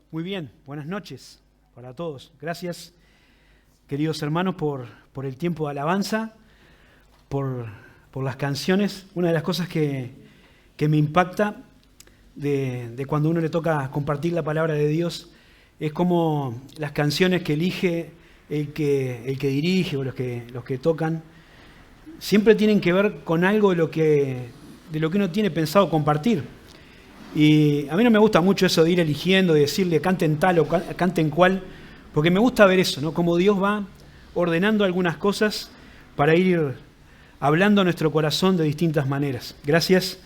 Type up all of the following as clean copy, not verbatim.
Muy bien, buenas noches para todos. Gracias, queridos hermanos, por el tiempo de alabanza, por las canciones. Una de las cosas que me impacta de cuando uno le toca compartir la palabra de Dios es como las canciones que elige el que dirige o los que tocan siempre tienen que ver con algo de lo que uno tiene pensado compartir. Y a mí no me gusta mucho eso de ir eligiendo, de decirle canten tal o canten cual, porque me gusta ver eso, ¿no? Cómo Dios va ordenando algunas cosas para ir hablando a nuestro corazón de distintas maneras. Gracias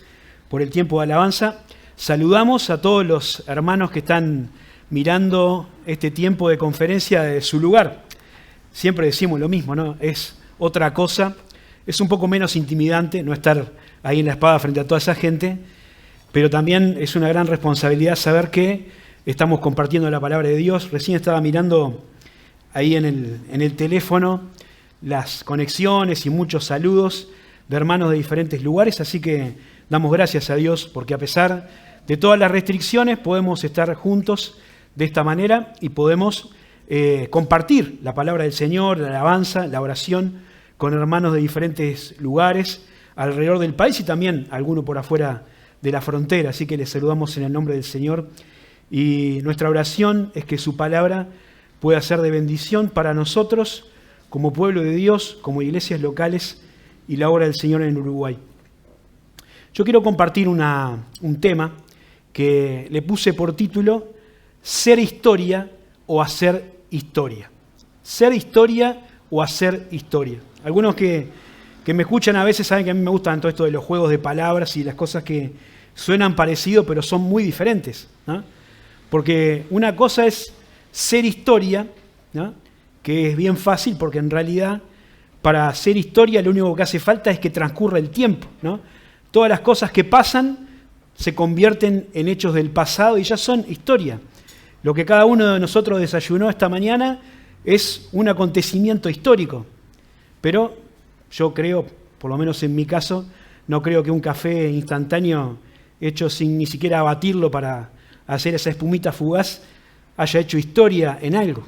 por el tiempo de alabanza. Saludamos a todos los hermanos que están mirando este tiempo de conferencia de su lugar. Siempre decimos lo mismo, ¿no? Es otra cosa, es un poco menos intimidante no estar ahí en la espada frente a toda esa gente, pero también es una gran responsabilidad saber que estamos compartiendo la palabra de Dios. Recién estaba mirando ahí en el teléfono las conexiones y muchos saludos de hermanos de diferentes lugares, así que damos gracias a Dios porque a pesar de todas las restricciones podemos estar juntos de esta manera y podemos compartir la palabra del Señor, la alabanza, la oración con hermanos de diferentes lugares alrededor del país y también alguno por afuera de la frontera, así que les saludamos en el nombre del Señor y nuestra oración es que su palabra pueda ser de bendición para nosotros como pueblo de Dios, como iglesias locales y la obra del Señor en Uruguay. Yo quiero compartir un tema que le puse por título Ser historia o hacer historia. Ser historia o hacer historia. Algunos que me escuchan a veces saben que a mí me gustan todo esto de los juegos de palabras y las cosas que suenan parecidos pero son muy diferentes, ¿no? Porque una cosa es ser historia, ¿no? Que es bien fácil porque en realidad para hacer historia lo único que hace falta es que transcurra el tiempo, ¿no? Todas las cosas que pasan se convierten en hechos del pasado y ya son historia. Lo que cada uno de nosotros desayunó esta mañana es un acontecimiento histórico, pero yo creo, por lo menos en mi caso, no creo que un café instantáneo hecho sin ni siquiera abatirlo para hacer esa espumita fugaz haya hecho historia en algo.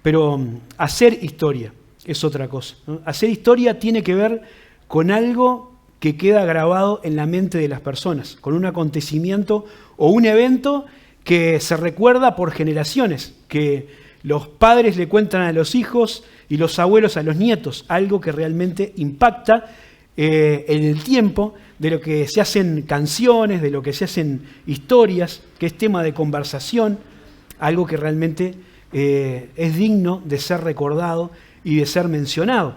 Pero hacer historia es otra cosa, ¿no? Hacer historia tiene que ver con algo que queda grabado en la mente de las personas, con un acontecimiento o un evento que se recuerda por generaciones, que los padres le cuentan a los hijos y los abuelos a los nietos, algo que realmente impacta en el tiempo, de lo que se hacen canciones, de lo que se hacen historias, que es tema de conversación, algo que realmente es digno de ser recordado y de ser mencionado.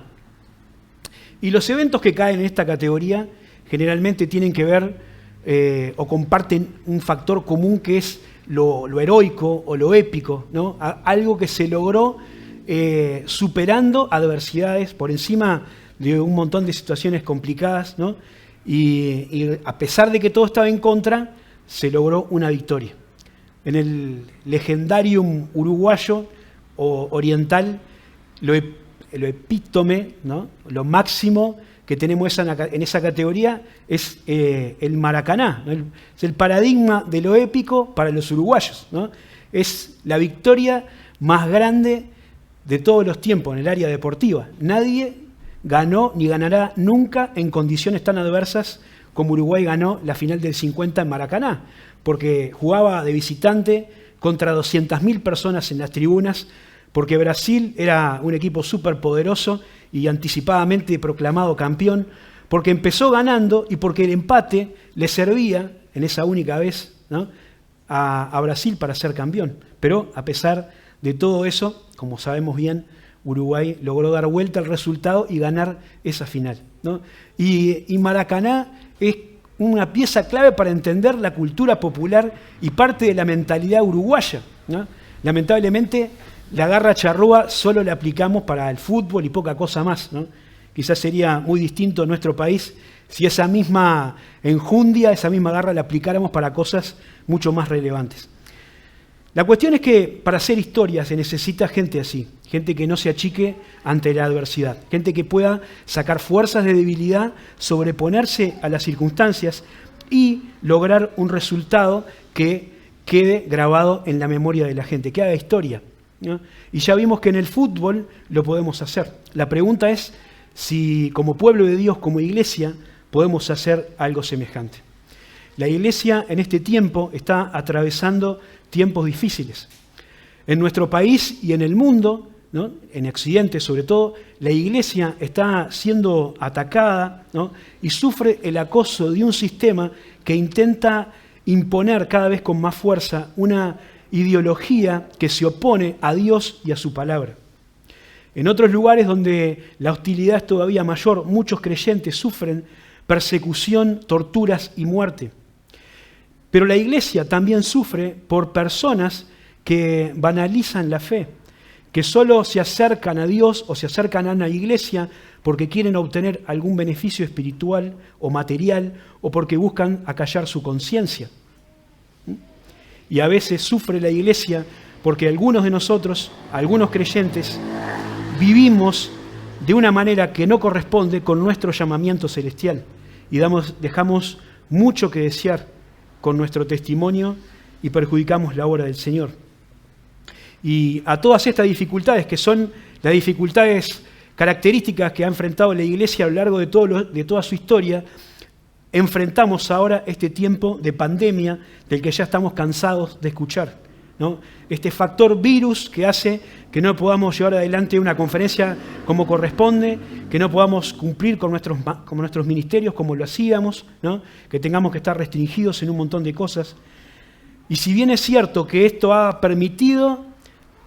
Y los eventos que caen en esta categoría generalmente tienen que ver o comparten un factor común que es lo heroico o lo épico, ¿no? Algo que se logró superando adversidades por encima de un montón de situaciones complicadas, ¿no? Y a pesar de que todo estaba en contra, se logró una victoria. En el legendarium uruguayo o oriental, lo epítome, ¿no? Lo máximo que tenemos en esa categoría es el Maracaná, ¿no? Es el paradigma de lo épico para los uruguayos, ¿no? Es la victoria más grande de todos los tiempos en el área deportiva. Nadie ganó ni ganará nunca en condiciones tan adversas como Uruguay ganó la final del 50 en Maracaná, porque jugaba de visitante contra 200.000 personas en las tribunas, porque Brasil era un equipo súper poderoso y anticipadamente proclamado campeón, porque empezó ganando y porque el empate le servía en esa única vez, ¿no? a Brasil para ser campeón. Pero a pesar de todo eso, como sabemos bien, Uruguay logró dar vuelta al resultado y ganar esa final, ¿no? Y Maracaná es una pieza clave para entender la cultura popular y parte de la mentalidad uruguaya, ¿no? Lamentablemente, la garra charrúa solo la aplicamos para el fútbol y poca cosa más, ¿no? Quizás sería muy distinto en nuestro país si esa misma enjundia, esa misma garra la aplicáramos para cosas mucho más relevantes. La cuestión es que para hacer historia se necesita gente así, gente que no se achique ante la adversidad, gente que pueda sacar fuerzas de debilidad, sobreponerse a las circunstancias y lograr un resultado que quede grabado en la memoria de la gente, que haga historia, ¿no? Y ya vimos que en el fútbol lo podemos hacer. La pregunta es si como pueblo de Dios, como iglesia, podemos hacer algo semejante. La iglesia en este tiempo está atravesando tiempos difíciles. En nuestro país y en el mundo, ¿no?, en Occidente sobre todo, la iglesia está siendo atacada, ¿no?, y sufre el acoso de un sistema que intenta imponer cada vez con más fuerza una ideología que se opone a Dios y a su palabra. En otros lugares donde la hostilidad es todavía mayor, muchos creyentes sufren persecución, torturas y muerte. Pero la iglesia también sufre por personas que banalizan la fe, que solo se acercan a Dios o se acercan a una iglesia porque quieren obtener algún beneficio espiritual o material o porque buscan acallar su conciencia. Y a veces sufre la iglesia porque algunos de nosotros, algunos creyentes, vivimos de una manera que no corresponde con nuestro llamamiento celestial y dejamos mucho que desear con nuestro testimonio y perjudicamos la obra del Señor. Y a todas estas dificultades, que son las dificultades características que ha enfrentado la iglesia a lo largo de toda su historia, enfrentamos ahora este tiempo de pandemia del que ya estamos cansados de escuchar, ¿no? Este factor virus que hace que no podamos llevar adelante una conferencia como corresponde, que no podamos cumplir con nuestros ministerios como lo hacíamos, ¿no?, que tengamos que estar restringidos en un montón de cosas. Y si bien es cierto que esto ha permitido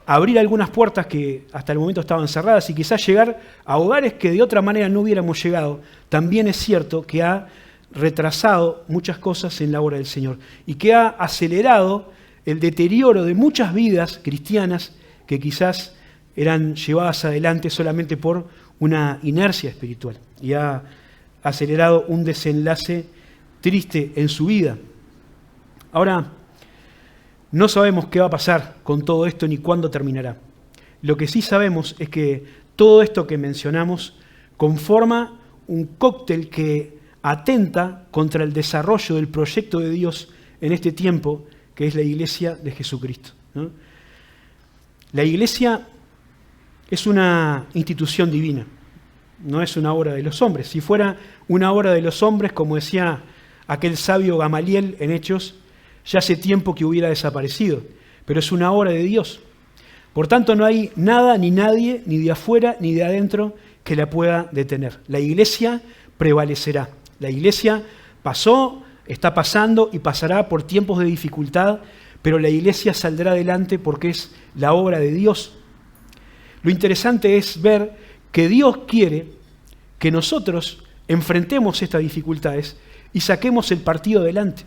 abrir algunas puertas que hasta el momento estaban cerradas y quizás llegar a hogares que de otra manera no hubiéramos llegado, también es cierto que ha retrasado muchas cosas en la obra del Señor y que ha acelerado el deterioro de muchas vidas cristianas que quizás eran llevadas adelante solamente por una inercia espiritual y ha acelerado un desenlace triste en su vida. Ahora, no sabemos qué va a pasar con todo esto ni cuándo terminará. Lo que sí sabemos es que todo esto que mencionamos conforma un cóctel que atenta contra el desarrollo del proyecto de Dios en este tiempo, que es la iglesia de Jesucristo, ¿no? La iglesia es una institución divina, no es una obra de los hombres. Si fuera una obra de los hombres, como decía aquel sabio Gamaliel en Hechos, ya hace tiempo que hubiera desaparecido, pero es una obra de Dios. Por tanto, no hay nada ni nadie, ni de afuera ni de adentro, que la pueda detener. La iglesia prevalecerá. La iglesia pasó, está pasando y pasará por tiempos de dificultad, pero la iglesia saldrá adelante porque es la obra de Dios. Lo interesante es ver que Dios quiere que nosotros enfrentemos estas dificultades y saquemos el partido adelante.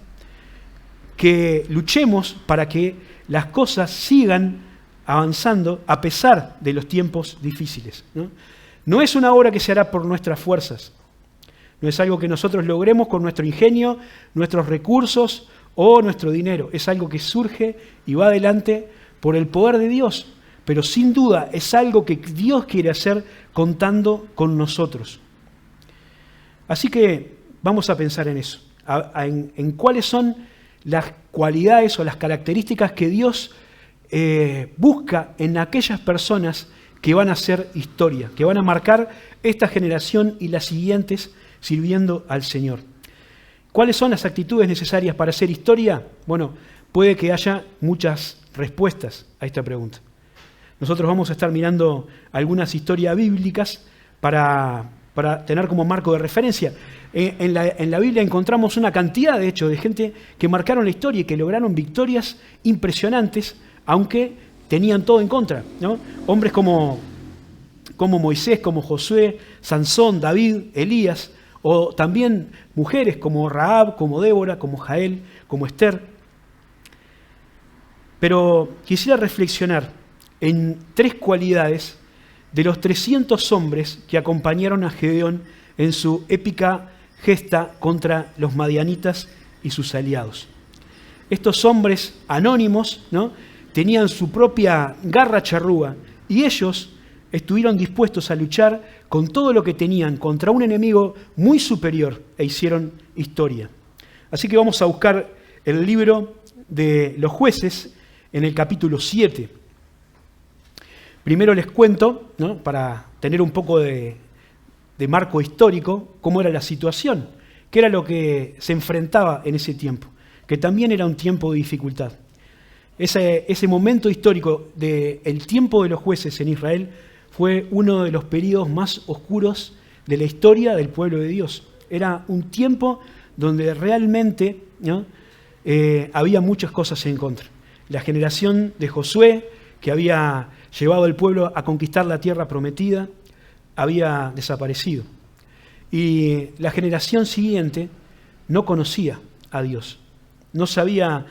Que luchemos para que las cosas sigan avanzando a pesar de los tiempos difíciles, ¿no? No es una obra que se hará por nuestras fuerzas, no es algo que nosotros logremos con nuestro ingenio, nuestros recursos o nuestro dinero, es algo que surge y va adelante por el poder de Dios, pero sin duda es algo que Dios quiere hacer contando con nosotros. Así que vamos a pensar en eso, en cuáles son las cualidades o las características que Dios busca en aquellas personas que van a hacer historia, que van a marcar esta generación y las siguientes sirviendo al Señor. ¿Cuáles son las actitudes necesarias para hacer historia? Bueno, puede que haya muchas respuestas a esta pregunta. Nosotros vamos a estar mirando algunas historias bíblicas para tener como marco de referencia. En la Biblia encontramos una cantidad, de hecho, de gente que marcaron la historia y que lograron victorias impresionantes, aunque tenían todo en contra, ¿no? Hombres como Moisés, como Josué, Sansón, David, Elías, o también mujeres como Rahab, como Débora, como Jael, como Esther. Pero quisiera reflexionar en 3 cualidades de los 300 hombres que acompañaron a Gedeón en su épica gesta contra los madianitas y sus aliados. Estos hombres anónimos, ¿no?, tenían su propia garra charrúa y ellos estuvieron dispuestos a luchar con todo lo que tenían contra un enemigo muy superior e hicieron historia. Así que vamos a buscar el libro de los jueces en el capítulo 7. Primero les cuento, ¿no?, para tener un poco de marco histórico, cómo era la situación, qué era lo que se enfrentaba en ese tiempo, que también era un tiempo de dificultad. Ese momento histórico del tiempo de los jueces en Israel fue uno de los periodos más oscuros de la historia del pueblo de Dios. Era un tiempo donde realmente, ¿no?, había muchas cosas en contra. La generación de Josué, que había llevado al pueblo a conquistar la tierra prometida, había desaparecido. Y la generación siguiente no conocía a Dios. No sabía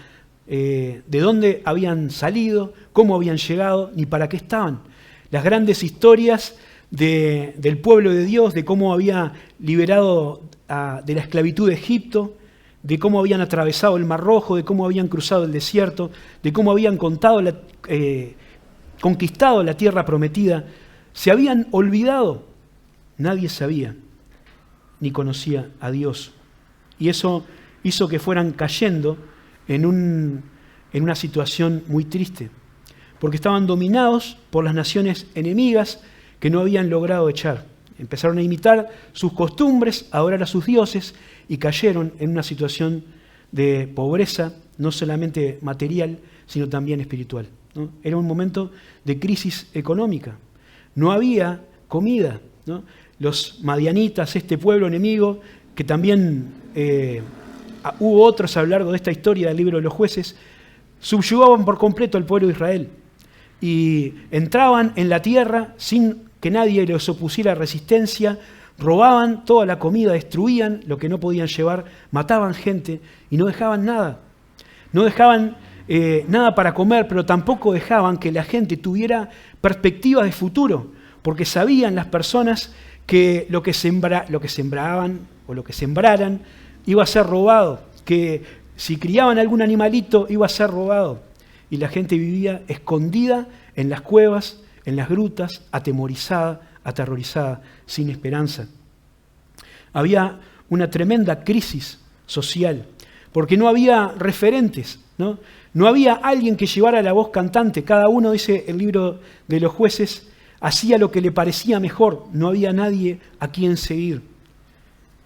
de dónde habían salido, cómo habían llegado, ni para qué estaban. Las grandes historias del pueblo de Dios, de cómo había liberado de la esclavitud de Egipto, de cómo habían atravesado el Mar Rojo, de cómo habían cruzado el desierto, de cómo habían conquistado la tierra prometida, se habían olvidado. Nadie sabía ni conocía a Dios. Y eso hizo que fueran cayendo en una situación muy triste, porque estaban dominados por las naciones enemigas que no habían logrado echar. Empezaron a imitar sus costumbres, a adorar a sus dioses, y cayeron en una situación de pobreza, no solamente material, sino también espiritual, ¿no? Era un momento de crisis económica. No había comida, ¿no? Los madianitas, este pueblo enemigo, que también hubo otros a lo largo de esta historia del libro de los jueces, subyugaban por completo al pueblo de Israel y entraban en la tierra sin que nadie les opusiera resistencia, robaban toda la comida, destruían lo que no podían llevar, mataban gente y no dejaban nada. No dejaban nada para comer, pero tampoco dejaban que la gente tuviera perspectivas de futuro, porque sabían las personas que lo que sembraban o lo que sembraran iba a ser robado, que si criaban algún animalito iba a ser robado. Y la gente vivía escondida en las cuevas, en las grutas, atemorizada, aterrorizada, sin esperanza. Había una tremenda crisis social, porque no había referentes, ¿no? No había alguien que llevara la voz cantante. Cada uno, dice el libro de los jueces, hacía lo que le parecía mejor. No había nadie a quien seguir.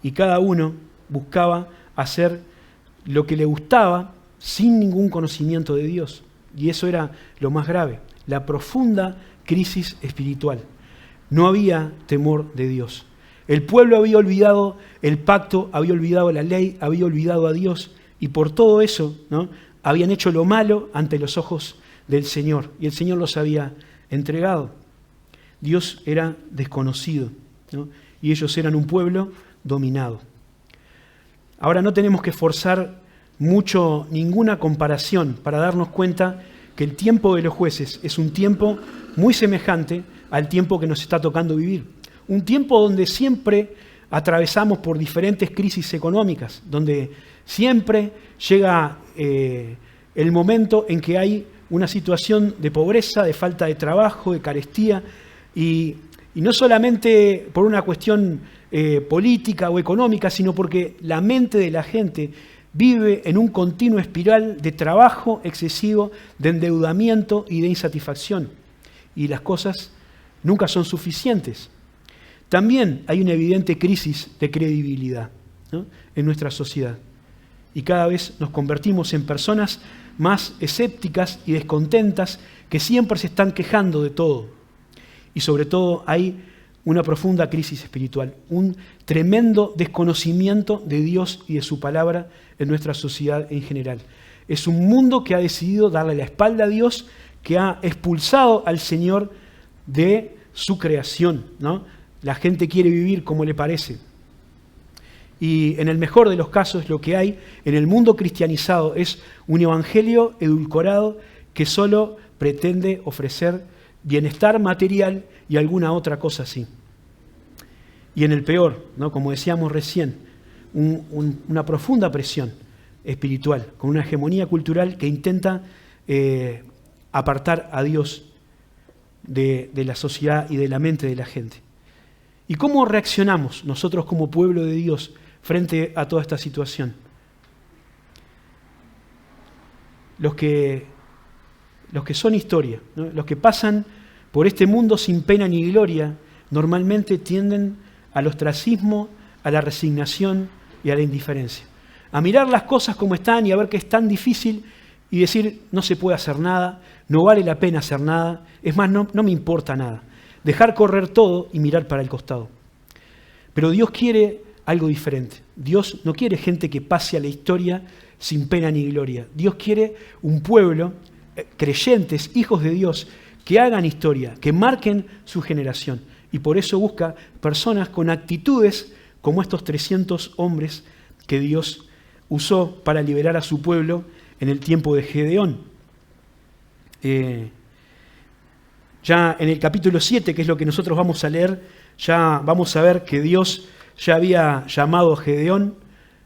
Y cada uno buscaba hacer lo que le gustaba sin ningún conocimiento de Dios. Y eso era lo más grave, la profunda crisis espiritual. No había temor de Dios. El pueblo había olvidado el pacto, había olvidado la ley, había olvidado a Dios, y por todo eso, ¿no?, habían hecho lo malo ante los ojos del Señor, y el Señor los había entregado. Dios era desconocido, ¿no?, y ellos eran un pueblo dominado. Ahora no tenemos que forzar mucho ninguna comparación para darnos cuenta que el tiempo de los jueces es un tiempo muy semejante al tiempo que nos está tocando vivir. Un tiempo donde siempre atravesamos por diferentes crisis económicas, donde siempre llega el momento en que hay una situación de pobreza, de falta de trabajo, de carestía, y no solamente por una cuestión política o económica, sino porque la mente de la gente vive en un continuo espiral de trabajo excesivo, de endeudamiento y de insatisfacción. Y las cosas nunca son suficientes. También hay una evidente crisis de credibilidad, ¿no?, en nuestra sociedad. Y cada vez nos convertimos en personas más escépticas y descontentas que siempre se están quejando de todo. Y sobre todo hay una profunda crisis espiritual, un tremendo desconocimiento de Dios y de su palabra en nuestra sociedad en general. Es un mundo que ha decidido darle la espalda a Dios, que ha expulsado al Señor de su creación, ¿no? La gente quiere vivir como le parece. Y en el mejor de los casos lo que hay en el mundo cristianizado es un evangelio edulcorado que solo pretende ofrecer bienestar material y alguna otra cosa así. Y en el peor, ¿no?, como decíamos recién, una profunda presión espiritual, con una hegemonía cultural que intenta apartar a Dios de la sociedad y de la mente de la gente. ¿Y cómo reaccionamos nosotros como pueblo de Dios frente a toda esta situación? los que son historia, ¿no? Los que pasan por este mundo sin pena ni gloria, normalmente tienden al ostracismo, a la resignación y a la indiferencia. A mirar las cosas como están y a ver que es tan difícil y decir, no se puede hacer nada, no vale la pena hacer nada, es más, no me importa nada. Dejar correr todo y mirar para el costado. Pero Dios quiere algo diferente. Dios no quiere gente que pase a la historia sin pena ni gloria. Dios quiere un pueblo, creyentes, hijos de Dios, que hagan historia, que marquen su generación. Y por eso busca personas con actitudes como estos 300 hombres que Dios usó para liberar a su pueblo en el tiempo de Gedeón. Ya en el capítulo 7, que es lo que nosotros vamos a leer, ya vamos a ver que Dios ya había llamado a Gedeón,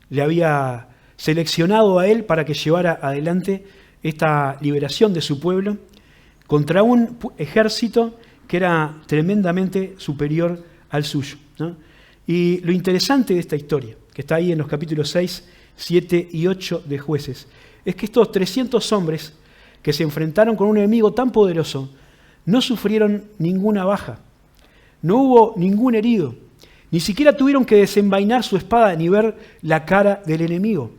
le había seleccionado a él para que llevara adelante esta liberación de su pueblo contra un ejército que era tremendamente superior al suyo, ¿no? Y lo interesante de esta historia, que está ahí en los capítulos 6, 7 y 8 de Jueces, es que estos 300 hombres que se enfrentaron con un enemigo tan poderoso no sufrieron ninguna baja, no hubo ningún herido, ni siquiera tuvieron que desenvainar su espada ni ver la cara del enemigo.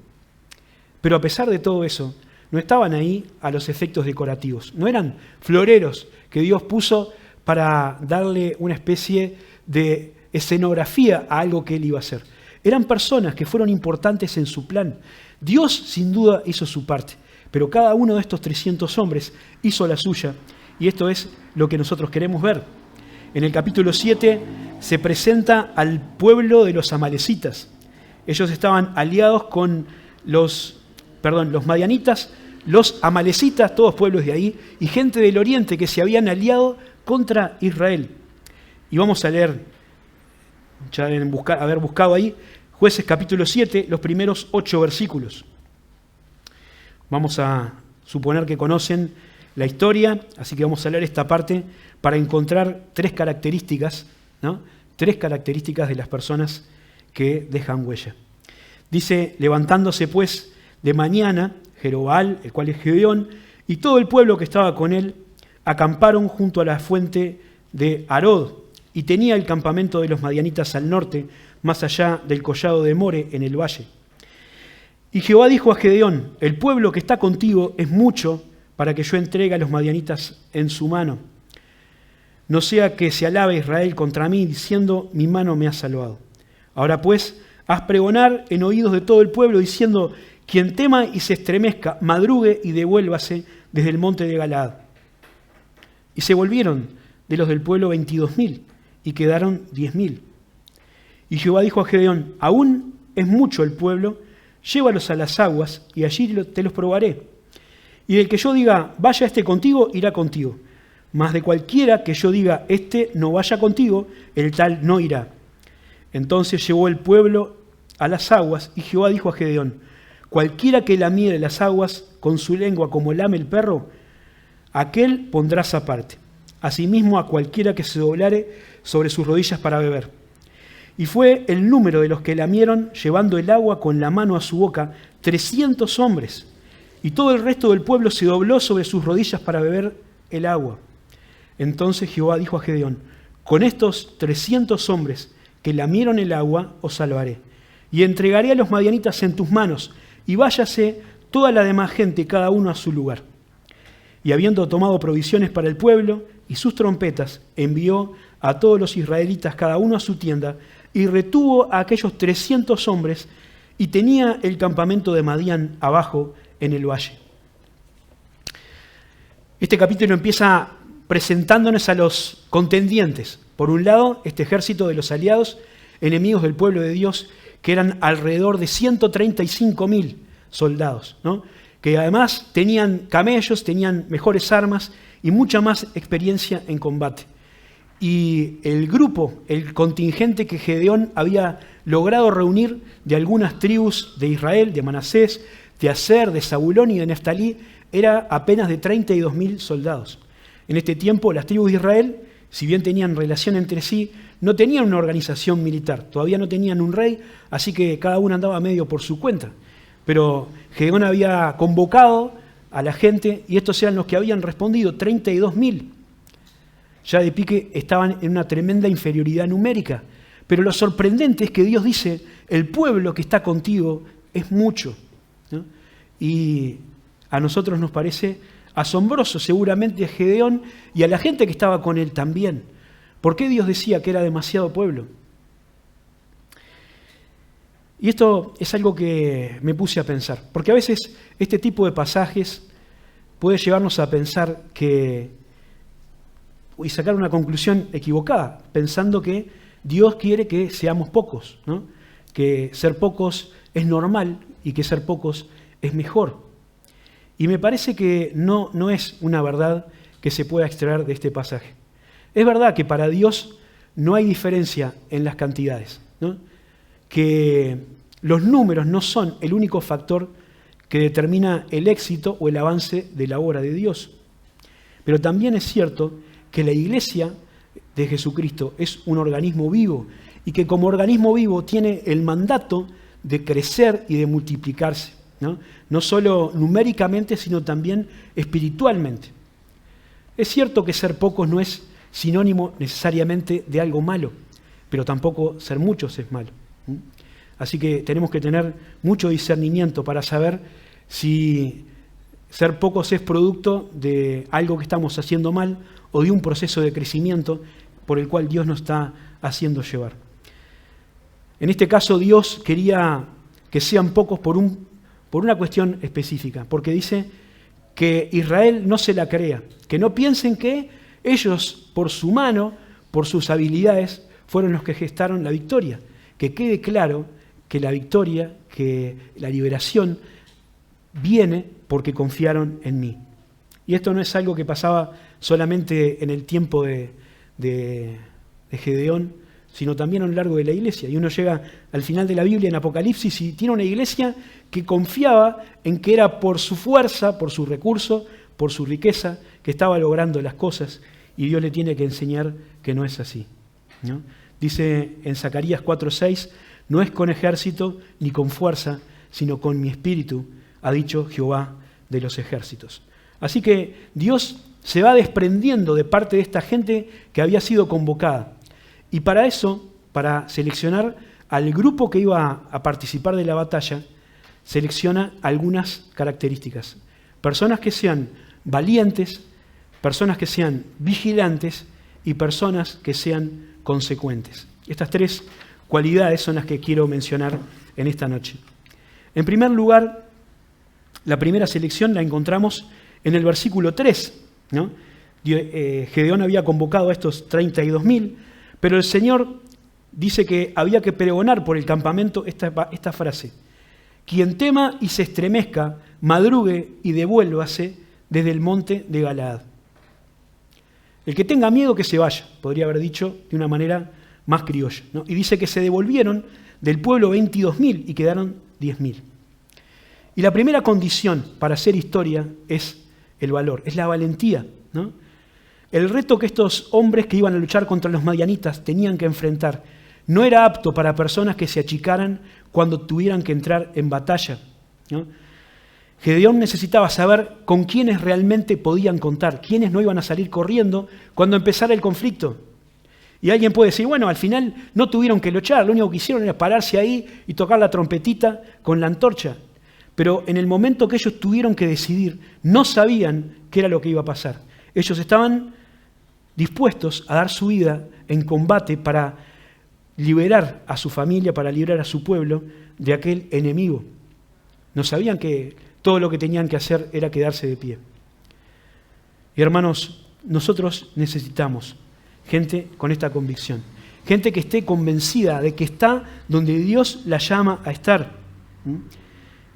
Pero a pesar de todo eso, no estaban ahí a los efectos decorativos, no eran floreros que Dios puso para darle una especie de escenografía a algo que él iba a hacer. Eran personas que fueron importantes en su plan. Dios sin duda hizo su parte, pero cada uno de estos 300 hombres hizo la suya, y esto es lo que nosotros queremos ver. En el capítulo 7 se presenta al pueblo de los amalecitas. Ellos estaban aliados con los madianitas, los amalecitas, todos pueblos de ahí, y gente del oriente que se habían aliado contra Israel. Y vamos a leer, ya haber buscado ahí, Jueces capítulo 7, los primeros 8 versículos. Vamos a suponer que conocen la historia, así que vamos a leer esta parte para encontrar 3 características, ¿no? 3 características de las personas que dejan huella. Dice, levantándose pues de mañana, Jerobbaal, el cual es Gedeón, y todo el pueblo que estaba con él, acamparon junto a la fuente de Arod, y tenía el campamento de los madianitas al norte, más allá del collado de More, en el valle. Y Jehová dijo a Gedeón, el pueblo que está contigo es mucho para que yo entregue a los madianitas en su mano. No sea que se alabe Israel contra mí, diciendo, mi mano me ha salvado. Ahora pues, haz pregonar en oídos de todo el pueblo, diciendo, quien tema y se estremezca, madrugue y devuélvase desde el monte de Galaad. Y se volvieron de los del pueblo 22.000, y quedaron 10.000. Y Jehová dijo a Gedeón, aún es mucho el pueblo, llévalos a las aguas, y allí te los probaré. Y del que yo diga, vaya este contigo, irá contigo. Mas de cualquiera que yo diga, este no vaya contigo, el tal no irá. Entonces llevó el pueblo a las aguas, y Jehová dijo a Gedeón, cualquiera que lamiere las aguas con su lengua como lame el perro, aquel pondrás aparte. Asimismo a cualquiera que se doblare sobre sus rodillas para beber. Y fue el número de los que lamieron, llevando el agua con la mano a su boca, 300 hombres. Y todo el resto del pueblo se dobló sobre sus rodillas para beber el agua. Entonces Jehová dijo a Gedeón, con estos 300 hombres que lamieron el agua, os salvaré. Y entregaré a los madianitas en tus manos, y váyase toda la demás gente, cada uno a su lugar. Y habiendo tomado provisiones para el pueblo y sus trompetas, envió a todos los israelitas, cada uno a su tienda, y retuvo a aquellos 300 hombres, y tenía el campamento de Madián abajo en el valle. Este capítulo empieza presentándonos a los contendientes. Por un lado, este ejército de los aliados, enemigos del pueblo de Dios, que eran alrededor de 135.000 soldados, ¿no? Que además tenían camellos, tenían mejores armas y mucha más experiencia en combate. Y el grupo, el contingente que Gedeón había logrado reunir de algunas tribus de Israel, de Manasés, de Aser, de Zabulón y de Neftalí, era apenas de 32.000 soldados. En este tiempo las tribus de Israel, si bien tenían relación entre sí, no tenían una organización militar, todavía no tenían un rey, así que cada uno andaba medio por su cuenta. Pero Gedeón había convocado a la gente, y estos eran los que habían respondido, 32.000. Ya de pique estaban en una tremenda inferioridad numérica. Pero lo sorprendente es que Dios dice, el pueblo que está contigo es mucho, ¿no? Y a nosotros nos parece asombroso, seguramente a Gedeón y a la gente que estaba con él también. ¿Por qué Dios decía que era demasiado pueblo? Y esto es algo que me puse a pensar, porque a veces este tipo de pasajes puede llevarnos a pensar y sacar una conclusión equivocada, pensando que Dios quiere que seamos pocos, ¿no? Que ser pocos es normal y que ser pocos es mejor. Y me parece que no es una verdad que se pueda extraer de este pasaje. Es verdad que para Dios no hay diferencia en las cantidades, ¿no? Que los números no son el único factor que determina el éxito o el avance de la obra de Dios. Pero también es cierto que la iglesia de Jesucristo es un organismo vivo y que como organismo vivo tiene el mandato de crecer y de multiplicarse, ¿no? No solo numéricamente, sino también espiritualmente. Es cierto que ser pocos no es sinónimo necesariamente de algo malo, pero tampoco ser muchos es malo. Así que tenemos que tener mucho discernimiento para saber si ser pocos es producto de algo que estamos haciendo mal o de un proceso de crecimiento por el cual Dios nos está haciendo llevar. En este caso, Dios quería que sean pocos por una cuestión específica, porque dice que Israel no se la crea, que no piensen que ellos, por su mano, por sus habilidades, fueron los que gestaron la victoria. Que quede claro que la victoria, que la liberación viene porque confiaron en mí. Y esto no es algo que pasaba solamente en el tiempo de Gedeón, sino también a lo largo de la iglesia. Y uno llega al final de la Biblia, en Apocalipsis, y tiene una iglesia que confiaba en que era por su fuerza, por su recurso, por su riqueza, que estaba logrando las cosas, y Dios le tiene que enseñar que no es así, ¿no? Dice en Zacarías 4:6, no es con ejército ni con fuerza, sino con mi espíritu, ha dicho Jehová de los ejércitos. Así que Dios se va desprendiendo de parte de esta gente que había sido convocada. Y para eso, para seleccionar al grupo que iba a participar de la batalla, selecciona algunas características. Personas que sean valientes, personas que sean vigilantes y personas que sean consecuentes. Estas tres cualidades son las que quiero mencionar en esta noche. En primer lugar, la primera selección la encontramos en el versículo 3, ¿no? Gedeón había convocado a estos 32.000, pero el Señor dice que había que pregonar por el campamento esta frase: quien tema y se estremezca, madrugue y devuélvase desde el monte de Galaad. El que tenga miedo que se vaya, podría haber dicho de una manera más criolla, ¿no? Y dice que se devolvieron del pueblo 22.000 y quedaron 10.000. Y la primera condición para hacer historia es el valor, es la valentía, ¿no? El reto que estos hombres que iban a luchar contra los madianitas tenían que enfrentar no era apto para personas que se achicaran cuando tuvieran que entrar en batalla, ¿no? Gedeón necesitaba saber con quiénes realmente podían contar, quiénes no iban a salir corriendo cuando empezara el conflicto. Y alguien puede decir, bueno, al final no tuvieron que luchar, lo único que hicieron era pararse ahí y tocar la trompetita con la antorcha. Pero en el momento que ellos tuvieron que decidir, no sabían qué era lo que iba a pasar. Ellos estaban dispuestos a dar su vida en combate para liberar a su familia, para liberar a su pueblo de aquel enemigo. No sabían que todo lo que tenían que hacer era quedarse de pie. Y hermanos, nosotros necesitamos gente con esta convicción, gente que esté convencida de que está donde Dios la llama a estar.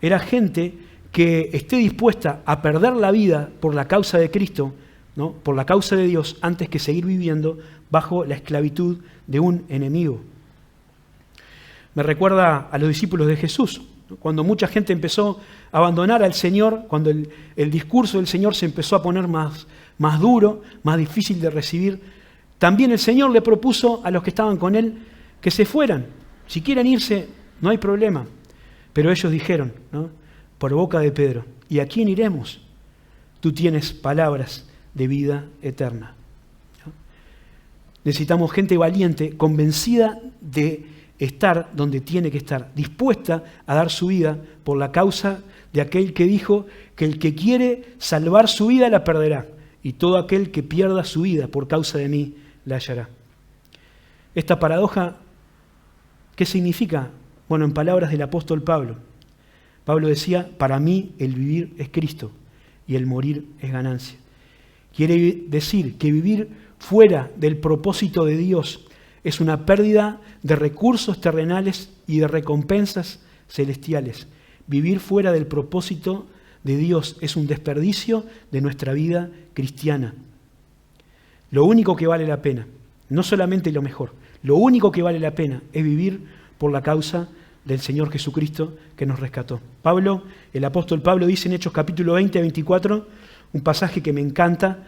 Era gente que esté dispuesta a perder la vida por la causa de Cristo, ¿no? Por la causa de Dios, antes que seguir viviendo bajo la esclavitud de un enemigo. Me recuerda a los discípulos de Jesús, ¿no? Cuando mucha gente empezó a abandonar al Señor, cuando el discurso del Señor se empezó a poner más duro, más difícil de recibir, también el Señor le propuso a los que estaban con Él que se fueran. Si quieren irse, no hay problema. Pero ellos dijeron, ¿no? Por boca de Pedro, ¿y a quién iremos? tú tienes palabras de vida eterna. Necesitamos gente valiente, convencida de estar donde tiene que estar, dispuesta a dar su vida por la causa de aquel que dijo que el que quiere salvar su vida la perderá, y todo aquel que pierda su vida por causa de mí la hallará. Esta paradoja, ¿qué significa? Bueno, en palabras del apóstol Pablo. Pablo decía, para mí el vivir es Cristo y el morir es ganancia. Quiere decir que vivir fuera del propósito de Dios es una pérdida de recursos terrenales y de recompensas celestiales. Vivir fuera del propósito de Dios es un desperdicio de nuestra vida cristiana. Lo único que vale la pena, no solamente lo mejor, lo único que vale la pena es vivir por la causa del Señor Jesucristo que nos rescató. Pablo, el apóstol Pablo dice en Hechos capítulo 20-24, un pasaje que me encanta,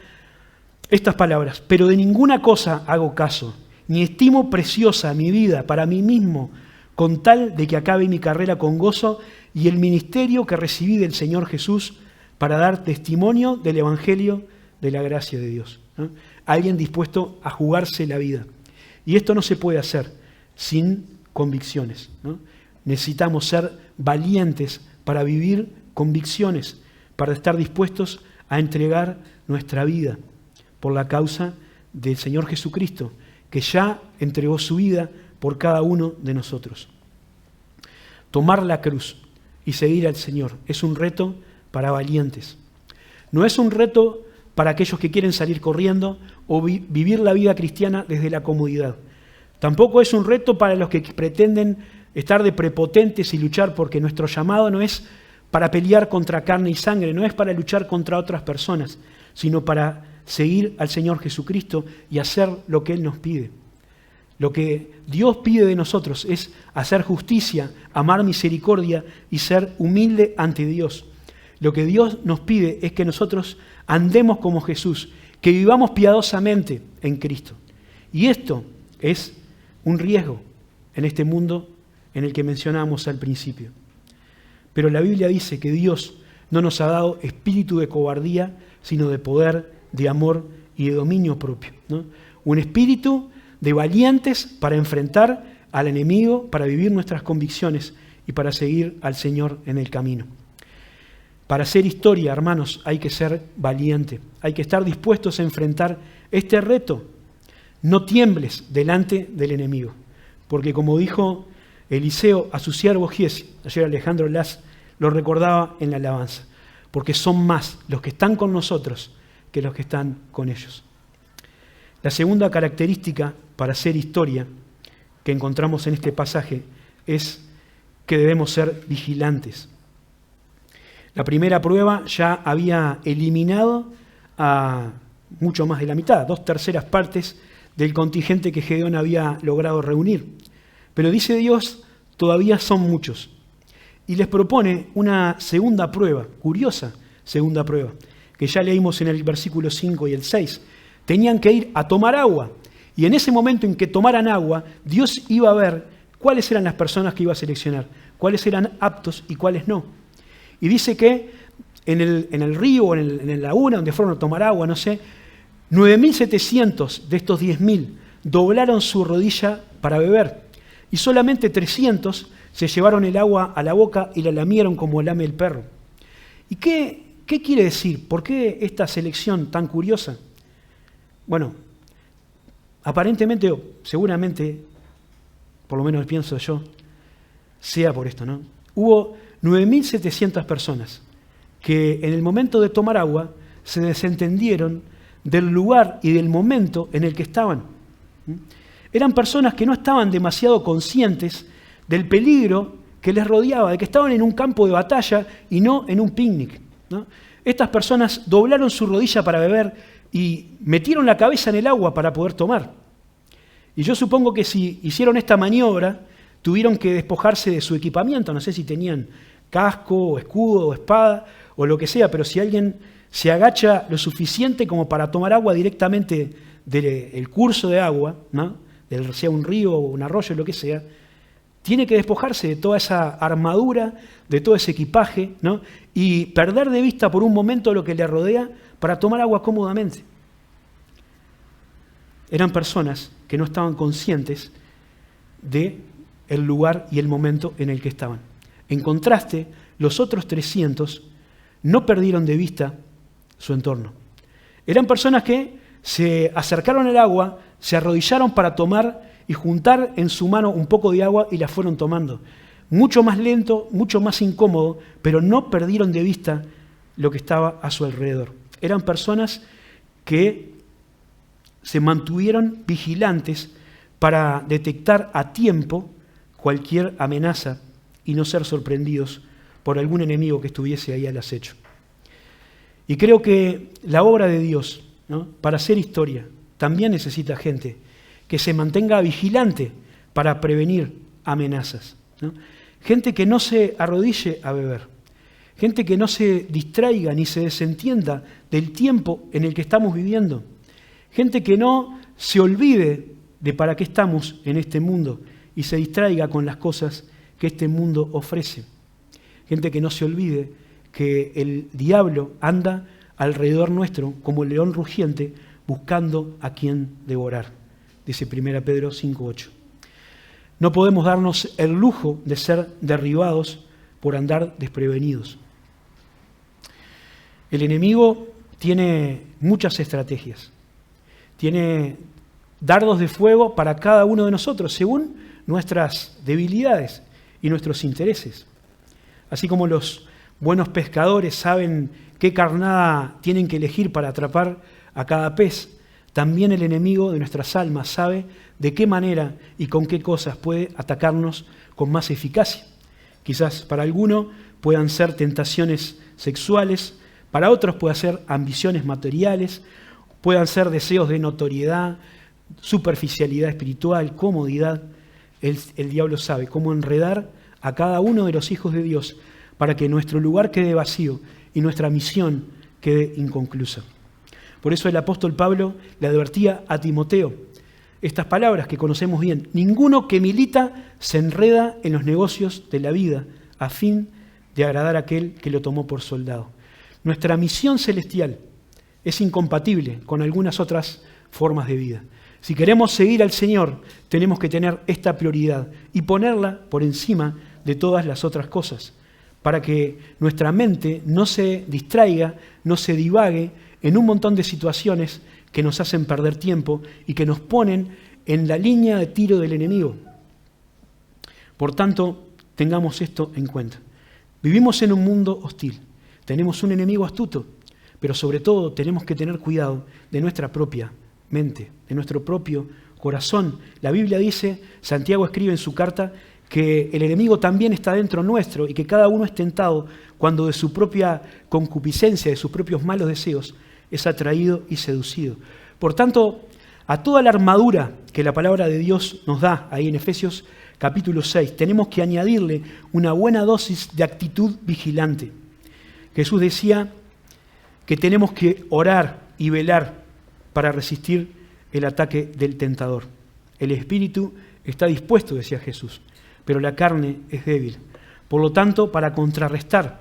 estas palabras: pero de ninguna cosa hago caso, ni estimo preciosa mi vida para mí mismo, con tal de que acabe mi carrera con gozo y el ministerio que recibí del Señor Jesús para dar testimonio del Evangelio de la gracia de Dios. ¿No? Alguien dispuesto a jugarse la vida. Y esto no se puede hacer sin convicciones, ¿no? Necesitamos ser valientes para vivir convicciones, para estar dispuestos a entregar nuestra vida por la causa del Señor Jesucristo, que ya entregó su vida por cada uno de nosotros. Tomar la cruz y seguir al Señor es un reto para valientes. No es un reto para aquellos que quieren salir corriendo o vivir la vida cristiana desde la comodidad. Tampoco es un reto para los que pretenden estar de prepotentes y luchar, porque nuestro llamado no es para pelear contra carne y sangre, no es para luchar contra otras personas, sino para seguir al Señor Jesucristo y hacer lo que Él nos pide. Lo que Dios pide de nosotros es hacer justicia, amar misericordia y ser humilde ante Dios. Lo que Dios nos pide es que nosotros andemos como Jesús, que vivamos piadosamente en Cristo. Y esto es un riesgo en este mundo en el que mencionábamos al principio. Pero la Biblia dice que Dios no nos ha dado espíritu de cobardía, sino de poder, de amor y de dominio propio, ¿no? Un espíritu de valientes para enfrentar al enemigo, para vivir nuestras convicciones y para seguir al Señor en el camino. Para hacer historia, hermanos, hay que ser valiente, hay que estar dispuestos a enfrentar este reto. No tiembles delante del enemigo, porque como dijo Eliseo a su siervo Giezi, ayer Alejandro Las lo recordaba en la alabanza, porque son más los que están con nosotros que los que están con ellos. La segunda característica para hacer historia que encontramos en este pasaje es que debemos ser vigilantes. La primera prueba ya había eliminado a mucho más de la mitad, 2/3 partes del contingente que Gedeón había logrado reunir. Pero dice Dios, todavía son muchos. Y les propone una segunda prueba, curiosa segunda prueba, que ya leímos en el versículo 5 y el 6. Tenían que ir a tomar agua. Y en ese momento en que tomaran agua, Dios iba a ver cuáles eran las personas que iba a seleccionar, cuáles eran aptos y cuáles no. Y dice que en el río o en la laguna donde fueron a tomar agua, no sé, 9.700 de estos 10.000 doblaron su rodilla para beber. Y solamente 300 se llevaron el agua a la boca y la lamieron como lame el perro. ¿Y qué quiere decir? ¿Por qué esta selección tan curiosa? Bueno, aparentemente o seguramente, por lo menos pienso yo, sea por esto, ¿no? Hubo 9.700 personas que en el momento de tomar agua se desentendieron del lugar y del momento en el que estaban. Eran personas que no estaban demasiado conscientes del peligro que les rodeaba, de que estaban en un campo de batalla y no en un picnic, ¿no? Estas personas doblaron su rodilla para beber y metieron la cabeza en el agua para poder tomar. Y yo supongo que si hicieron esta maniobra, tuvieron que despojarse de su equipamiento, no sé si tenían casco, o escudo, o espada, o lo que sea, pero si alguien se agacha lo suficiente como para tomar agua directamente del curso de agua, ¿no? Sea un río o un arroyo, lo que sea, tiene que despojarse de toda esa armadura, de todo ese equipaje, ¿no? Y perder de vista por un momento lo que le rodea para tomar agua cómodamente. Eran personas que no estaban conscientes del lugar y el momento en el que estaban. En contraste, los otros 300 no perdieron de vista su entorno. Eran personas que se acercaron al agua, se arrodillaron para tomar y juntar en su mano un poco de agua y la fueron tomando. Mucho más lento, mucho más incómodo, pero no perdieron de vista lo que estaba a su alrededor. Eran personas que se mantuvieron vigilantes para detectar a tiempo cualquier amenaza y no ser sorprendidos por algún enemigo que estuviese ahí al acecho. Y creo que la obra de Dios, ¿no?, para hacer historia, también necesita gente que se mantenga vigilante para prevenir amenazas, ¿no? Gente que no se arrodille a beber, gente que no se distraiga ni se desentienda del tiempo en el que estamos viviendo, gente que no se olvide de para qué estamos en este mundo y se distraiga con las cosas que este mundo ofrece. Gente que no se olvide que el diablo anda alrededor nuestro como el león rugiente buscando a quien devorar. Dice 1 Pedro 5:8. No podemos darnos el lujo de ser derribados por andar desprevenidos. El enemigo tiene muchas estrategias. Tiene dardos de fuego para cada uno de nosotros, según nuestras debilidades y nuestros intereses. Así como los buenos pescadores saben qué carnada tienen que elegir para atrapar a cada pez, también el enemigo de nuestras almas sabe de qué manera y con qué cosas puede atacarnos con más eficacia. Quizás para alguno puedan ser tentaciones sexuales, para otros puedan ser ambiciones materiales, puedan ser deseos de notoriedad, superficialidad espiritual, comodidad. El diablo sabe cómo enredar a cada uno de los hijos de Dios para que nuestro lugar quede vacío y nuestra misión quede inconclusa. Por eso el apóstol Pablo le advertía a Timoteo estas palabras que conocemos bien: ninguno que milita se enreda en los negocios de la vida a fin de agradar a aquel que lo tomó por soldado. Nuestra misión celestial es incompatible con algunas otras formas de vida. Si queremos seguir al Señor, tenemos que tener esta prioridad y ponerla por encima de todas las otras cosas, para que nuestra mente no se distraiga, no se divague en un montón de situaciones que nos hacen perder tiempo y que nos ponen en la línea de tiro del enemigo. Por tanto, tengamos esto en cuenta. Vivimos en un mundo hostil, tenemos un enemigo astuto, pero sobre todo tenemos que tener cuidado de nuestra propia mente, de nuestro propio corazón. La Biblia dice, Santiago escribe en su carta, que el enemigo también está dentro nuestro y que cada uno es tentado cuando de su propia concupiscencia, de sus propios malos deseos, es atraído y seducido. Por tanto, a toda la armadura que la palabra de Dios nos da ahí en Efesios capítulo 6, tenemos que añadirle una buena dosis de actitud vigilante. Jesús decía que tenemos que orar y velar para resistir el ataque del tentador. El espíritu está dispuesto, decía Jesús, pero la carne es débil. Por lo tanto, para contrarrestar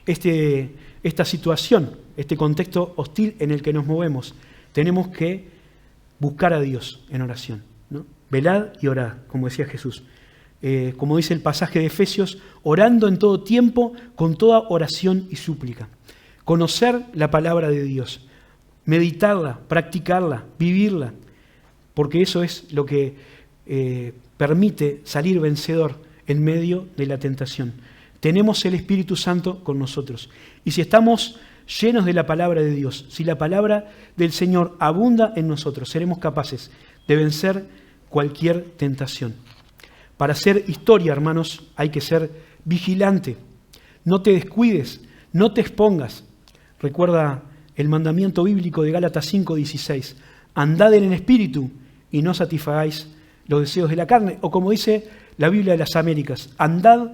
esta situación, este contexto hostil en el que nos movemos, tenemos que buscar a Dios en oración, ¿no? Velad y orad, como decía Jesús. Como dice el pasaje de Efesios, orando en todo tiempo, con toda oración y súplica. Conocer la palabra de Dios, meditarla, practicarla, vivirla, porque eso es lo que permite salir vencedor en medio de la tentación. Tenemos el Espíritu Santo con nosotros. Y si estamos llenos de la palabra de Dios, si la palabra del Señor abunda en nosotros, seremos capaces de vencer cualquier tentación. Para hacer historia, hermanos, hay que ser vigilante. No te descuides, no te expongas. Recuerda el mandamiento bíblico de Gálatas 5:16. Andad en el Espíritu y no satisfagáis los deseos de la carne. O como dice la Biblia de las Américas, andad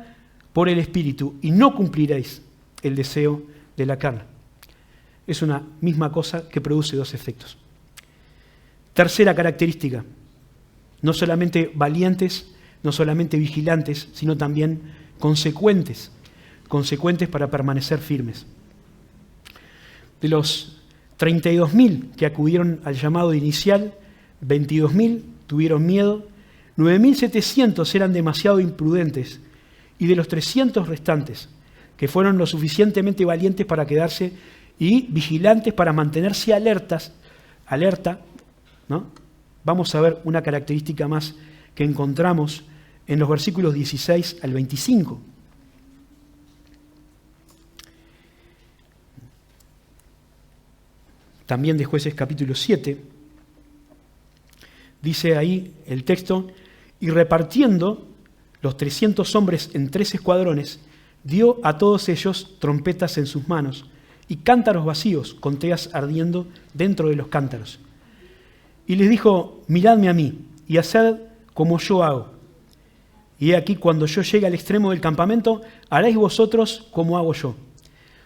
por el Espíritu y no cumpliréis el deseo de la carne. Es una misma cosa que produce dos efectos. Tercera característica, no solamente valientes, no solamente vigilantes, sino también consecuentes para permanecer firmes. De los 32.000 que acudieron al llamado inicial, 22.000 tuvieron miedo, 9.700 eran demasiado imprudentes, y de los 300 restantes, que fueron lo suficientemente valientes para quedarse y vigilantes para mantenerse alerta, ¿no? Vamos a ver una característica más que encontramos en los versículos 16 al 25. También de Jueces capítulo 7, dice ahí el texto: y repartiendo los 300 hombres en 3 escuadrones, dio a todos ellos trompetas en sus manos y cántaros vacíos con teas ardiendo dentro de los cántaros. Y les dijo: miradme a mí y haced como yo hago. Y he aquí, cuando yo llegue al extremo del campamento, haréis vosotros como hago yo.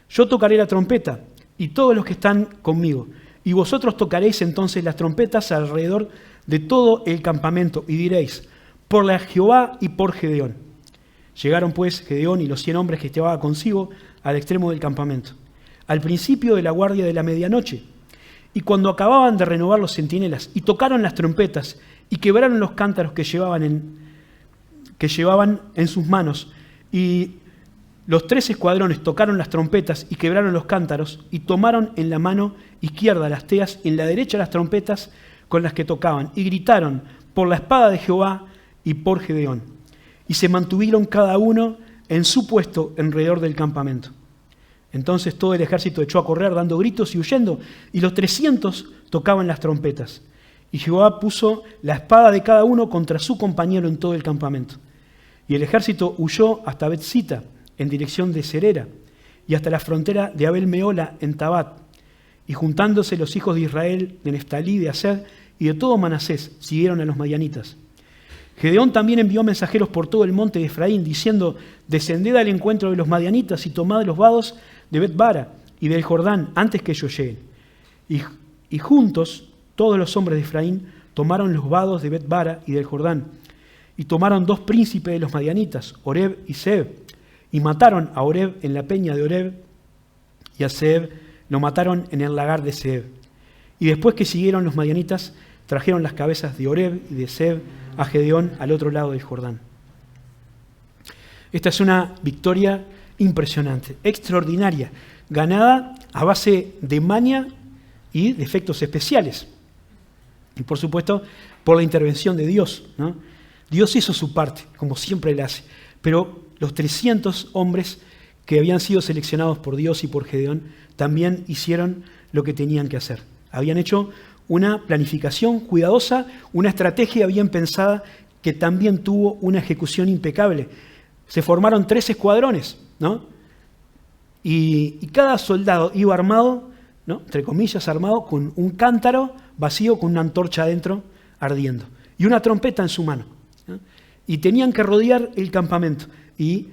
Yo tocaré la trompeta, y todos los que están conmigo, y vosotros tocaréis entonces las trompetas alrededor de todo el campamento, y diréis: por la Jehová y por Gedeón. Llegaron pues Gedeón y los 100 hombres que llevaba consigo al extremo del campamento, al principio de la guardia de la medianoche. Y cuando acababan de renovar los centinelas, y tocaron las trompetas, y quebraron los cántaros que llevaban en sus manos, y los 3 escuadrones tocaron las trompetas y quebraron los cántaros, y tomaron en la mano izquierda las teas y en la derecha las trompetas con las que tocaban, y gritaron: por la espada de Jehová y por Gedeón. Y se mantuvieron cada uno en su puesto alrededor del campamento. Entonces todo el ejército echó a correr dando gritos y huyendo, y los 300 tocaban las trompetas. Y Jehová puso la espada de cada uno contra su compañero en todo el campamento. Y el ejército huyó hasta Bet-sita, en dirección de Serera, y hasta la frontera de Abel-mehola en Tabat. Y juntándose los hijos de Israel, de Neftalí, de Aser y de todo Manasés, siguieron a los madianitas. Gedeón también envió mensajeros por todo el monte de Efraín, diciendo: descended al encuentro de los madianitas y tomad los vados de Bet-bara y del Jordán antes que ellos lleguen. Y juntos todos los hombres de Efraín tomaron los vados de Bet-bara y del Jordán, y tomaron 2 príncipes de los madianitas, Oreb y Seb, y mataron a Oreb en la peña de Oreb, y a Seb lo mataron en el lagar de Seb. Y después que siguieron los madianitas, trajeron las cabezas de Oreb y de Seb a Gedeón al otro lado del Jordán. Esta es una victoria impresionante, extraordinaria, ganada a base de maña y de efectos especiales. Y por supuesto, por la intervención de Dios, ¿no? Dios hizo su parte, como siempre Él hace, pero los 300 hombres que habían sido seleccionados por Dios y por Gedeón también hicieron lo que tenían que hacer. Habían hecho una planificación cuidadosa, una estrategia bien pensada que también tuvo una ejecución impecable. Se formaron 3 escuadrones, ¿no? Y cada soldado iba armado, ¿no?, entre comillas, armado con un cántaro vacío con una antorcha adentro ardiendo y una trompeta en su mano, ¿no? Y tenían que rodear el campamento y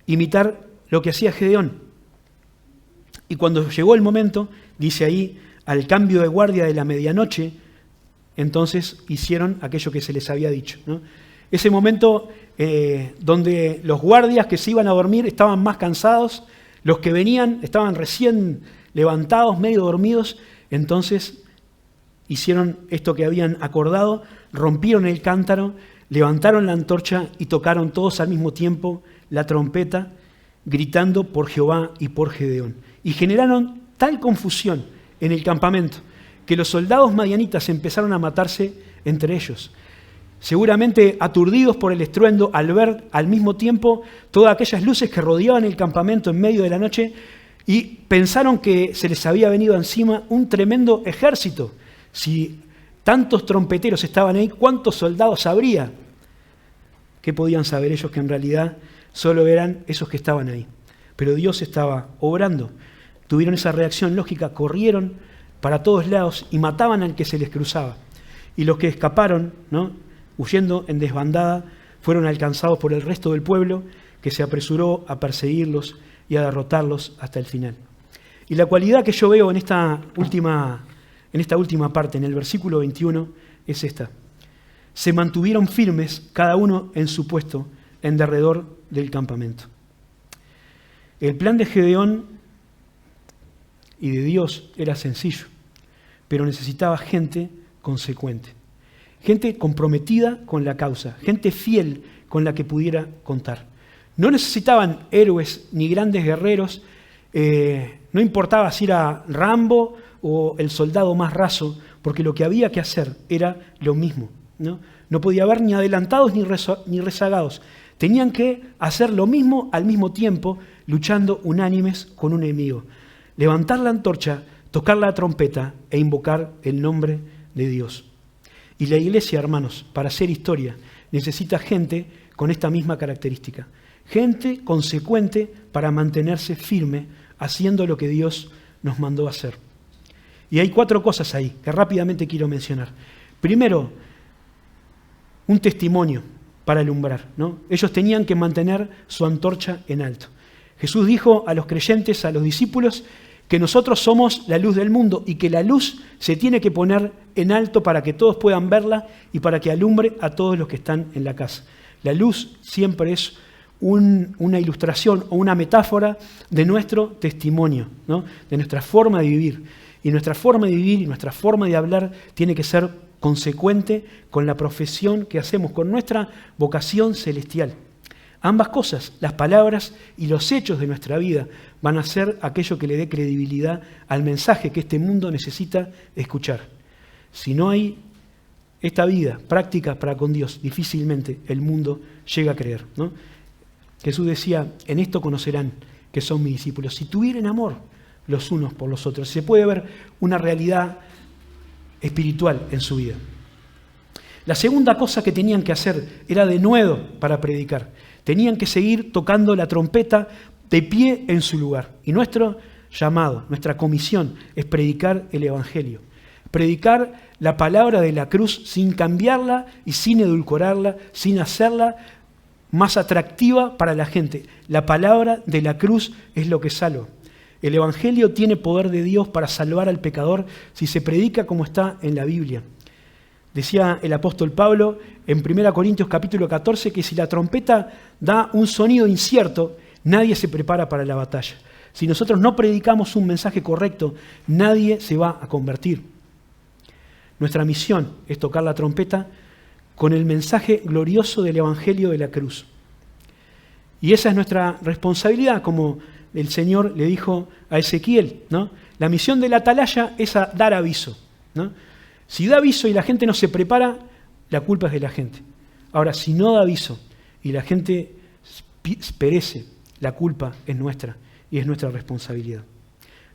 imitar lo que hacía Gedeón. Y cuando llegó el momento, dice ahí, al cambio de guardia de la medianoche, entonces hicieron aquello que se les había dicho, ¿no? Ese momento donde los guardias que se iban a dormir estaban más cansados, los que venían estaban recién levantados, medio dormidos, entonces hicieron esto que habían acordado, rompieron el cántaro, levantaron la antorcha y tocaron todos al mismo tiempo la trompeta, gritando por Jehová y por Gedeón. Y generaron tal confusión en el campamento que los soldados madianitas empezaron a matarse entre ellos. Seguramente aturdidos por el estruendo al ver al mismo tiempo todas aquellas luces que rodeaban el campamento en medio de la noche, y pensaron que se les había venido encima un tremendo ejército. Si tantos trompeteros estaban ahí, ¿cuántos soldados habría? ¿Qué podían saber ellos que en realidad solo eran esos que estaban ahí? Pero Dios estaba obrando. Tuvieron esa reacción lógica, corrieron para todos lados y mataban al que se les cruzaba. Y los que escaparon, ¿no?, huyendo en desbandada, fueron alcanzados por el resto del pueblo, que se apresuró a perseguirlos y a derrotarlos hasta el final. Y la cualidad que yo veo en esta última parte, en el versículo 21, es esta. se mantuvieron firmes, cada uno en su puesto, en derredor del campamento. El plan de Gedeón y de Dios era sencillo, pero necesitaba gente consecuente, gente comprometida con la causa, gente fiel con la que pudiera contar. No necesitaban héroes ni grandes guerreros, no importaba si era Rambo o el soldado más raso, porque lo que había que hacer era lo mismo, ¿no? No podía haber ni adelantados ni rezagados. Tenían que hacer lo mismo al mismo tiempo, luchando unánimes con un enemigo. Levantar la antorcha, tocar la trompeta e invocar el nombre de Dios. Y la iglesia, hermanos, para hacer historia, necesita gente con esta misma característica. Gente consecuente para mantenerse firme haciendo lo que Dios nos mandó a hacer. Y hay 4 cosas ahí que rápidamente quiero mencionar. Primero, un testimonio para alumbrar, ¿no? Ellos tenían que mantener su antorcha en alto. Jesús dijo a los creyentes, a los discípulos, que nosotros somos la luz del mundo y que la luz se tiene que poner en alto para que todos puedan verla y para que alumbre a todos los que están en la casa. La luz siempre es una ilustración o una metáfora de nuestro testimonio, ¿no? De nuestra forma de vivir. Y nuestra forma de vivir y nuestra forma de hablar tiene que ser consecuente con la profesión que hacemos, con nuestra vocación celestial. Ambas cosas, las palabras y los hechos de nuestra vida, van a ser aquello que le dé credibilidad al mensaje que este mundo necesita escuchar. Si no hay esta vida práctica para con Dios, difícilmente el mundo llega a creer, ¿no? Jesús decía, en esto conocerán que son mis discípulos, si tuvieran amor los unos por los otros. Se puede ver una realidad espiritual en su vida. La segunda cosa que tenían que hacer era de nuevo para predicar. Tenían que seguir tocando la trompeta de pie en su lugar. Y nuestro llamado, nuestra comisión es predicar el Evangelio. Predicar la palabra de la cruz sin cambiarla y sin edulcorarla, sin hacerla más atractiva para la gente. La palabra de la cruz es lo que salva. El Evangelio tiene poder de Dios para salvar al pecador si se predica como está en la Biblia. Decía el apóstol Pablo en 1 Corintios capítulo 14 que si la trompeta da un sonido incierto, nadie se prepara para la batalla. Si nosotros no predicamos un mensaje correcto, nadie se va a convertir. Nuestra misión es tocar la trompeta con el mensaje glorioso del Evangelio de la cruz. Y esa es nuestra responsabilidad, como el Señor le dijo a Ezequiel, ¿no? La misión de la atalaya es a dar aviso, ¿no? Si da aviso y la gente no se prepara, la culpa es de la gente. Ahora, si no da aviso y la gente perece, la culpa es nuestra y es nuestra responsabilidad.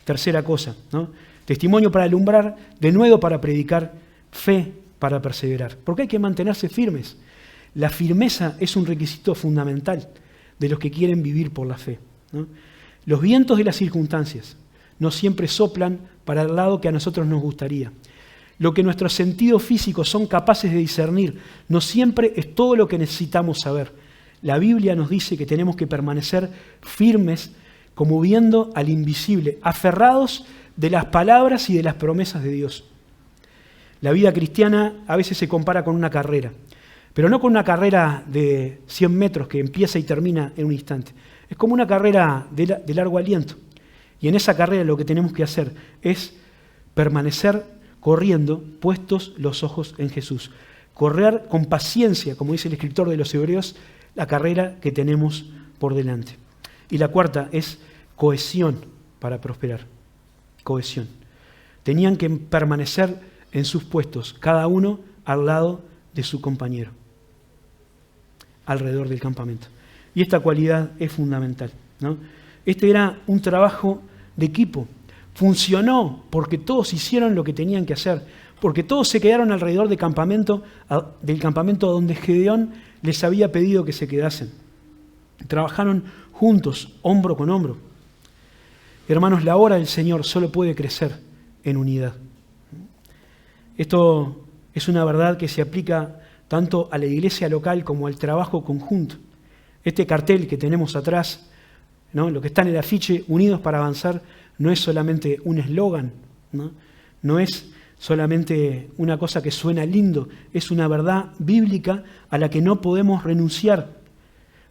Tercera cosa, ¿no? Testimonio para alumbrar, de nuevo para predicar, fe para perseverar. Porque hay que mantenerse firmes. La firmeza es un requisito fundamental de los que quieren vivir por la fe, ¿no? Los vientos de las circunstancias no siempre soplan para el lado que a nosotros nos gustaría. Lo que nuestros sentidos físicos son capaces de discernir no siempre es todo lo que necesitamos saber. La Biblia nos dice que tenemos que permanecer firmes como viendo al invisible, aferrados de las palabras y de las promesas de Dios. La vida cristiana a veces se compara con una carrera, pero no con una carrera de 100 metros que empieza y termina en un instante. Es como una carrera de largo aliento. Y en esa carrera lo que tenemos que hacer es permanecer corriendo, puestos los ojos en Jesús. Correr con paciencia, como dice el escritor de los Hebreos, la carrera que tenemos por delante. Y la cuarta es cohesión para prosperar. Cohesión. Tenían que permanecer en sus puestos, cada uno al lado de su compañero, alrededor del campamento. Y esta cualidad es fundamental, ¿no? Este era un trabajo de equipo. Funcionó porque todos hicieron lo que tenían que hacer, porque todos se quedaron alrededor del campamento donde Gedeón les había pedido que se quedasen. Trabajaron juntos, hombro con hombro. Hermanos, la obra del Señor solo puede crecer en unidad. Esto es una verdad que se aplica tanto a la iglesia local como al trabajo conjunto. Este cartel que tenemos atrás, ¿no? Lo que está en el afiche, Unidos para Avanzar, no es solamente un eslogan, ¿no? No es solamente una cosa que suena lindo, es una verdad bíblica a la que no podemos renunciar,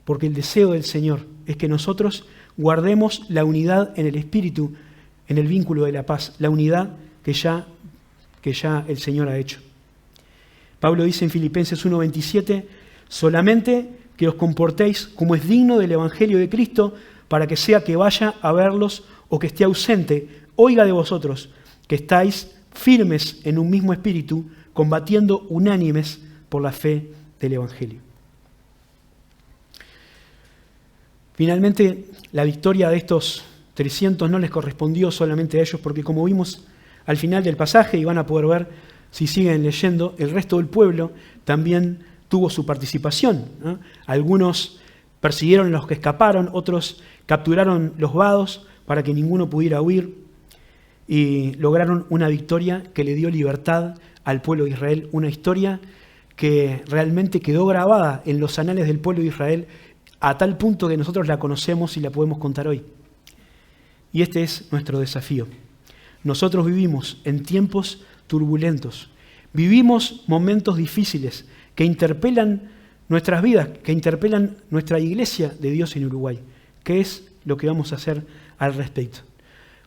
porque el deseo del Señor es que nosotros guardemos la unidad en el Espíritu, en el vínculo de la paz, la unidad que ya el Señor ha hecho. Pablo dice en Filipenses 1:27, solamente que os comportéis como es digno del Evangelio de Cristo, para que sea que vaya a verlos o que esté ausente, oiga de vosotros, que estáis firmes en un mismo espíritu, combatiendo unánimes por la fe del Evangelio. Finalmente, la victoria de estos 300 no les correspondió solamente a ellos, porque como vimos al final del pasaje, y van a poder ver si siguen leyendo, el resto del pueblo también tuvo su participación, ¿no? Algunos persiguieron a los que escaparon, otros capturaron los vados para que ninguno pudiera huir, y lograron una victoria que le dio libertad al pueblo de Israel, una historia que realmente quedó grabada en los anales del pueblo de Israel a tal punto que nosotros la conocemos y la podemos contar hoy. Y este es nuestro desafío. Nosotros vivimos en tiempos turbulentos, vivimos momentos difíciles que interpelan nuestras vidas, que interpelan nuestra iglesia de Dios en Uruguay. ¿Qué es lo que vamos a hacer al respecto?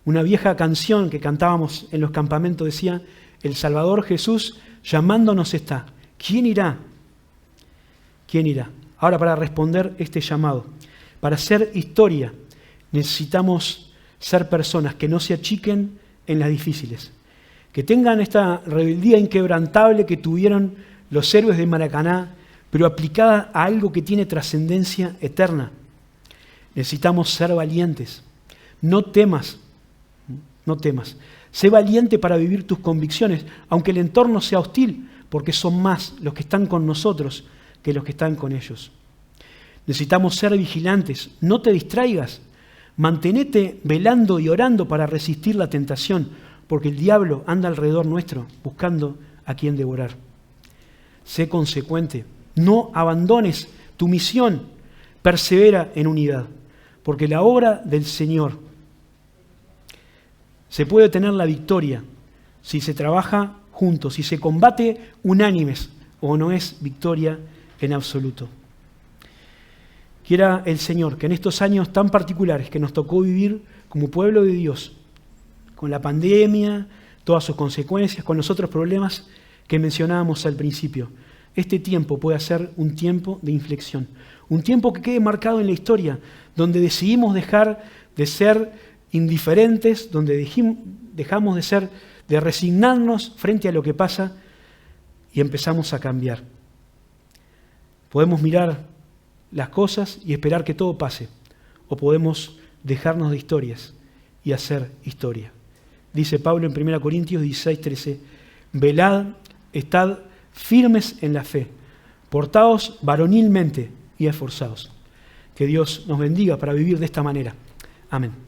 Una vieja canción que cantábamos en los campamentos decía, el Salvador Jesús llamándonos está. ¿Quién irá? ¿Quién irá? Ahora, para responder este llamado, para hacer historia, necesitamos ser personas que no se achiquen en las difíciles, que tengan esta rebeldía inquebrantable que tuvieron los héroes de Maracaná, pero aplicada a algo que tiene trascendencia eterna. Necesitamos ser valientes. No temas, no temas. Sé valiente para vivir tus convicciones, aunque el entorno sea hostil, porque son más los que están con nosotros que los que están con ellos. Necesitamos ser vigilantes. No te distraigas. Mantenete velando y orando para resistir la tentación, porque el diablo anda alrededor nuestro buscando a quien devorar. Sé consecuente. No abandones tu misión. Persevera en unidad, porque la obra del Señor se puede tener la victoria si se trabaja juntos, si se combate unánimes, o no es victoria en absoluto. Quiera el Señor que en estos años tan particulares que nos tocó vivir como pueblo de Dios, con la pandemia, todas sus consecuencias, con los otros problemas que mencionábamos al principio, este tiempo pueda ser un tiempo de inflexión, un tiempo que quede marcado en la historia, donde decidimos dejar de ser indiferentes, donde dejamos de resignarnos frente a lo que pasa y empezamos a cambiar. Podemos mirar las cosas y esperar que todo pase, o podemos dejarnos de historias y hacer historia. Dice Pablo en 1 Corintios 16:13, velad, estad firmes en la fe, portaos varonilmente y esforzaos. Que Dios nos bendiga para vivir de esta manera. Amén.